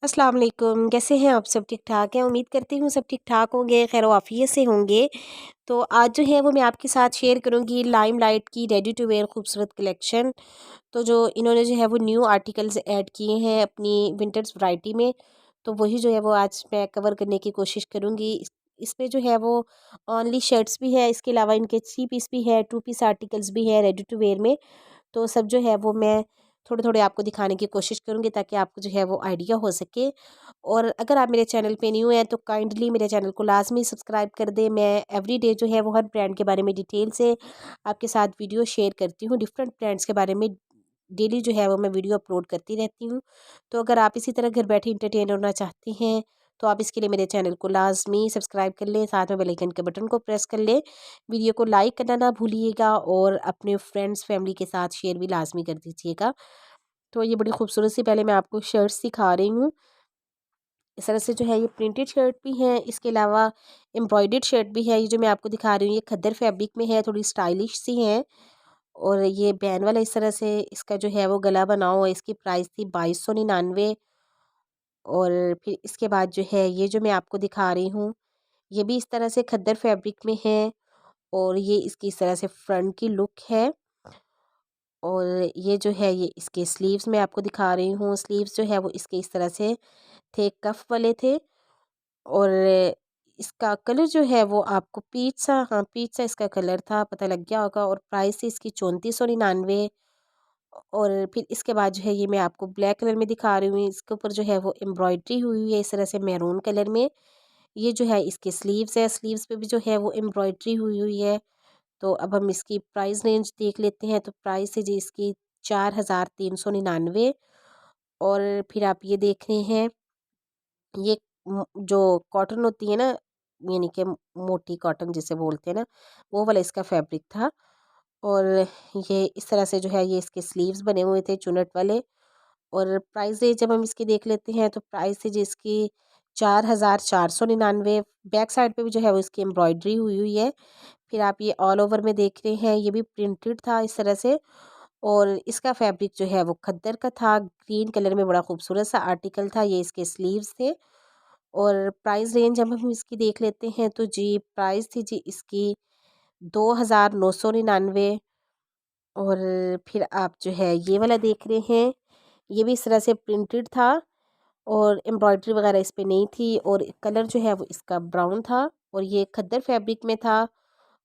अस्सलाम वालेकुम। कैसे हैं आप? सब ठीक-ठाक हैं? उम्मीद करती हूँ सब ठीक-ठाक होंगे, खैर आफ़ियत से होंगे। तो आज जो है वो मैं आपके साथ शेयर करूँगी लाइमलाइट की रेडी टू वेयर खूबसूरत कलेक्शन। तो जो इन्होंने जो है वो न्यू आर्टिकल्स ऐड किए हैं अपनी विंटर्स वैरायटी में, तो वही जो है वो आज मैं कवर करने की कोशिश करूँगी। इसमें जो है वो ओनली शर्ट्स भी है, इसके अलावा इनके 3 पीस भी है, 2 पीस आर्टिकल्स भी है रेडी टू वेयर में। तो सब जो है वो मैं थोड़े-थोड़े आपको दिखाने की कोशिश करूँगी ताकि आपको जो है वो आइडिया हो सके। और अगर आप मेरे चैनल पे न्यू हैं तो काइंडली मेरे चैनल को लाज़मी सब्सक्राइब कर दें। मैं एवरीडे जो है वो हर ब्रांड के बारे में डिटेल से आपके साथ वीडियो शेयर करती हूँ। डिफरेंट ब्रांड्स के बारे में डेली जो है वो मैं वीडियो अपलोड करती रहती हूँ। तो अगर आप इसी तरह घर बैठे एंटरटेन होना चाहते हैं तो आप इसके लिए मेरे चैनल को लाज़मी सब्सक्राइब कर लें, साथ में बेल आइकन के बटन को प्रेस कर लें। वीडियो को लाइक करना ना भूलिएगा और अपने फ्रेंड्स फैमिली के साथ शेयर भी लाज़मी कर दीजिएगा। तो ये बड़ी खूबसूरत सी पहले मैं आपको शर्ट्स दिखा रही हूँ। इस तरह से जो है ये प्रिंटेड शर्ट भी है, इसके अलावा एम्ब्रॉयडर्ड शर्ट भी है। ये जो मैं आपको दिखा रही हूँ ये खद्दर फैब्रिक में है, थोड़ी स्टाइलिश सी है। और ये बैन वाला इस तरह से इसका जो है वो गला बना हुआ है। इसकी प्राइस थी 2299। और फिर इसके बाद जो है ये जो मैं आपको दिखा रही हूँ, ये भी इस तरह से खद्दर फैब्रिक में है। और ये इसकी इस तरह से फ्रंट की लुक है। और ये जो है ये इसके स्लीव्स मैं आपको दिखा रही हूँ। स्लीव्स जो है वो इसके इस तरह से थे, कफ वाले थे। और इसका कलर जो है वो आपको पीच सा, हाँ पीच सा इसका कलर था, पता लग गया होगा। और प्राइस थी इसकी 3499। और फिर इसके बाद जो है ये मैं आपको ब्लैक कलर में दिखा रही हूँ। इसके ऊपर जो है वो एम्ब्रॉयडरी हुई हुई है इस तरह से मैरून कलर में। ये जो है इसके स्लीव्स है, स्लीव्स पे भी जो है वो एम्ब्रॉयडरी हुई हुई है। तो अब हम इसकी प्राइस रेंज देख लेते हैं। तो प्राइस है जी इसकी 4399। और फिर आप ये देख रहे हैं ये जो कॉटन होती है ना, यानी कि मोटी कॉटन जिसे बोलते हैं ना, वो वाला इसका फैब्रिक था। और ये इस तरह से जो है ये इसके स्लीव्स बने हुए थे चुनट वाले। और प्राइस रेंज जब हम इसकी देख लेते हैं तो प्राइस है जी इसकी 4499। बैक साइड पे भी जो है वो इसकी एम्ब्रॉयडरी हुई हुई है। फिर आप ये ऑल ओवर में देख रहे हैं ये भी प्रिंटेड था इस तरह से। और इसका फैब्रिक जो है वो खद्दर का था, ग्रीन कलर में बड़ा खूबसूरत सा आर्टिकल था। ये इसके स्लीव्स थे। और प्राइस रेंज जब हम इसकी देख लेते हैं तो जी प्राइस थी जी इसकी 2999। और फिर आप जो है ये वाला देख रहे हैं, ये भी इस तरह से प्रिंटेड था और एम्ब्रॉयडरी वगैरह इस पे नहीं थी। और कलर जो है वो इसका ब्राउन था और ये खद्दर फैब्रिक में था।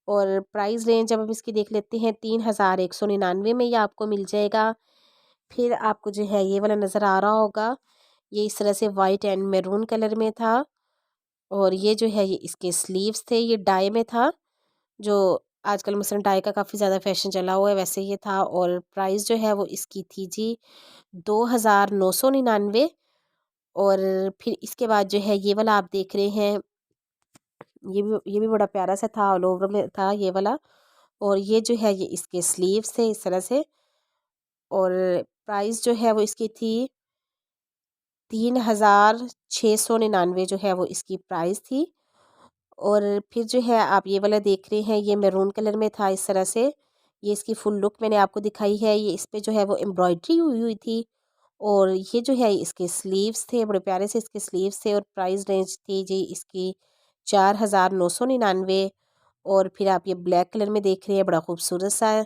और प्राइस रेंज जब हम इसकी देख लेते हैं 3199 में ये आपको मिल जाएगा। फिर आपको जो है ये वाला नज़र आ रहा होगा, ये इस तरह से वाइट एंड मैरून कलर में था। और ये जो है ये इसके स्लीव्स थे, ये डाई में था। जो आजकल मसलन डाई का काफ़ी ज़्यादा फैशन चला हुआ है वैसे ये था। और प्राइस जो है वो इसकी थी जी 2999। और फिर इसके बाद जो है ये वाला आप देख रहे हैं, ये भी बड़ा प्यारा सा था, ऑल ओवर में था ये वाला। और ये जो है ये इसके स्लीव्स थे इस तरह से। और प्राइस जो है वो इसकी थी 3699 जो है वो इसकी प्राइस थी। और फिर जो है आप ये वाला देख रहे हैं, ये मैरून कलर में था इस तरह से। ये इसकी फुल लुक मैंने आपको दिखाई है। ये इस पे जो है वो एम्ब्रॉयडरी हुई हुई थी। और ये जो है इसके स्लीव्स थे, बड़े प्यारे से इसके स्लीव्स थे। और प्राइस रेंज थी जी इसकी 4999। और फिर आप ये ब्लैक कलर में देख रहे हैं, बड़ा खूबसूरत सा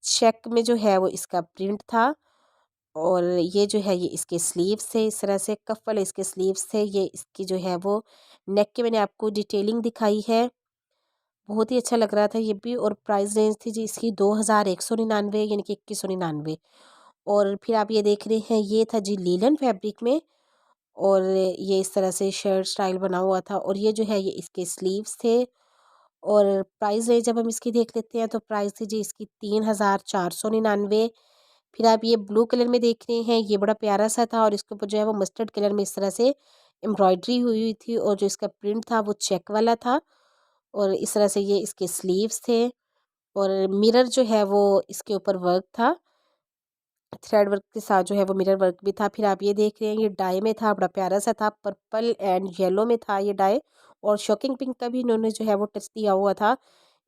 चेक में जो है वो इसका प्रिंट था। और ये जो है ये इसके स्लीव्स थे इस तरह से, कफ वाले इसके स्लीव्स थे। ये इसकी जो है वो नेक के मैंने आपको डिटेलिंग दिखाई है, बहुत ही अच्छा लग रहा था ये भी। और प्राइस रेंज थी जी इसकी 2199 यानी कि 2199। और फिर आप ये देख रहे हैं ये था जी लीलन फैब्रिक में। और ये इस तरह से शर्ट स्टाइल बना हुआ था। और ये जो है ये इसके स्लीव्स थे। और प्राइस रेंज जब हम इसकी देख लेते हैं तो प्राइस थी जी इसकी 3499। फिर आप ये ब्लू कलर में देख रहे हैं, ये बड़ा प्यारा सा था। और इसके ऊपर जो है वो मस्टर्ड कलर में इस तरह से एम्ब्रॉयडरी हुई हुई थी। और जो इसका प्रिंट था वो चेक वाला था। और इस तरह से ये इसके स्लीव्स थे। और मिरर जो है वो इसके ऊपर वर्क था, थ्रेड वर्क के साथ जो है वो मिरर वर्क भी था। फिर आप ये देख रहे हैं ये डाई में था, बड़ा प्यारा सा था, पर्पल एंड येलो में था ये डाई। और शॉकिंग पिंक का भी इन्होंने जो है वो टच दिया हुआ था।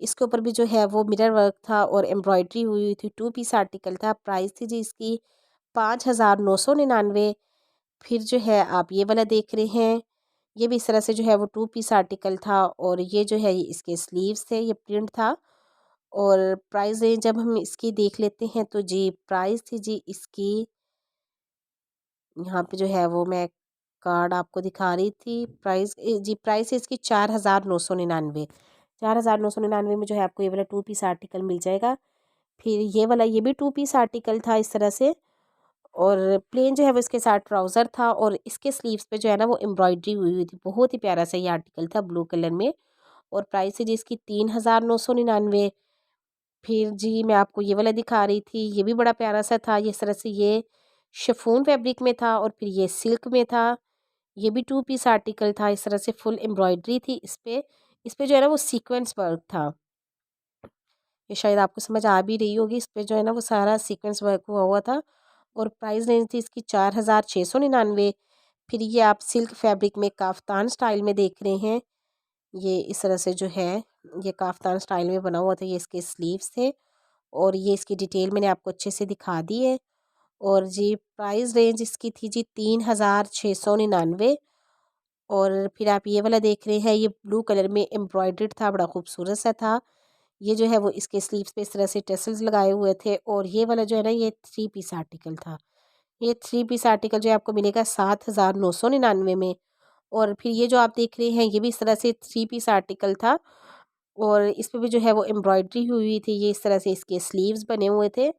इसके ऊपर भी जो है वो मिरर वर्क था और एम्ब्रॉयडरी हुई हुई थी। 2 पीस आर्टिकल था। प्राइस थी जी इसकी 5999। फिर जो है आप ये वाला देख रहे हैं, ये भी इस तरह से जो है वो 2 पीस आर्टिकल था और ये जो है ये इसके स्लीव्स थे, ये प्रिंट था। और प्राइस रेंज जब हम इसकी देख लेते हैं तो जी प्राइस थी जी इसकी, यहाँ पे जो है वो मैं कार्ड आपको दिखा रही थी। प्राइस जी प्राइस है इसकी 4,999। 4,999 में जो है आपको ये वाला 2 पीस आर्टिकल मिल जाएगा। फिर ये वाला ये भी 2 पीस आर्टिकल था इस तरह से, और प्लेन जो है वो इसके साथ ट्राउज़र था और इसके स्लीव्स पे जो है ना वो एम्ब्रॉयडरी हुई हुई थी। बहुत ही प्यारा सा ये आर्टिकल था ब्लू कलर में। और प्राइस है जी इसकी 3,999। फिर जी मैं आपको ये वाला दिखा रही थी, ये भी बड़ा प्यारा सा था। ये इस तरह से ये शिफॉन फैब्रिक में था और फिर ये सिल्क में था। ये भी 2 पीस आर्टिकल था, इस तरह से फुल एम्ब्रॉयडरी थी इस पे। इस पे जो है ना वो सीक्वेंस वर्क था। ये शायद आपको समझ आ भी रही होगी, इस पे जो है ना वो सारा सीक्वेंस वर्क हुआ हुआ था। और प्राइस रेंज थी इसकी 4,699। फिर ये आप सिल्क फैब्रिक में काफ्तान स्टाइल में देख रहे हैं, ये इस तरह से जो है ये काफ्तान स्टाइल में बना हुआ था। ये इसके स्लीव्स थे और ये इसकी डिटेल मैंने आपको अच्छे से दिखा दी है। और जी प्राइस रेंज इसकी थी जी 3,699। और फिर आप ये वाला देख रहे हैं, ये ब्लू कलर में एम्ब्रॉयडर्ड था, बड़ा खूबसूरत सा था। ये जो है वो इसके स्लीव्स पे इस तरह से टसल्स लगाए हुए थे। और ये वाला जो है ना ये 3 पीस आर्टिकल था। ये 3 पीस आर्टिकल जो है आपको मिलेगा 7,999 में। और फिर ये जो आप देख रहे हैं ये भी इस तरह से 3 पीस आर्टिकल था और इस पे भी जो है वो एम्ब्रॉयडरी हुई हुई थी। ये इस तरह से इसके स्लीव्स बने हुए थे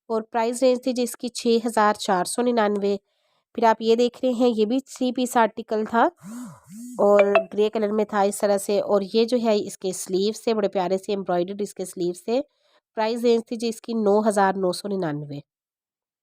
और प्राइस रेंज थी जिसकी 6,499। फिर आप ये देख रहे हैं, ये भी 3 पीस आर्टिकल था और ग्रे कलर में था इस तरह से। और ये जो है इसके स्लीव्स थे, बड़े प्यारे से एम्ब्रॉयडर्ड इसके स्लीव्स थे। प्राइस रेंज थी जी इसकी 9,999।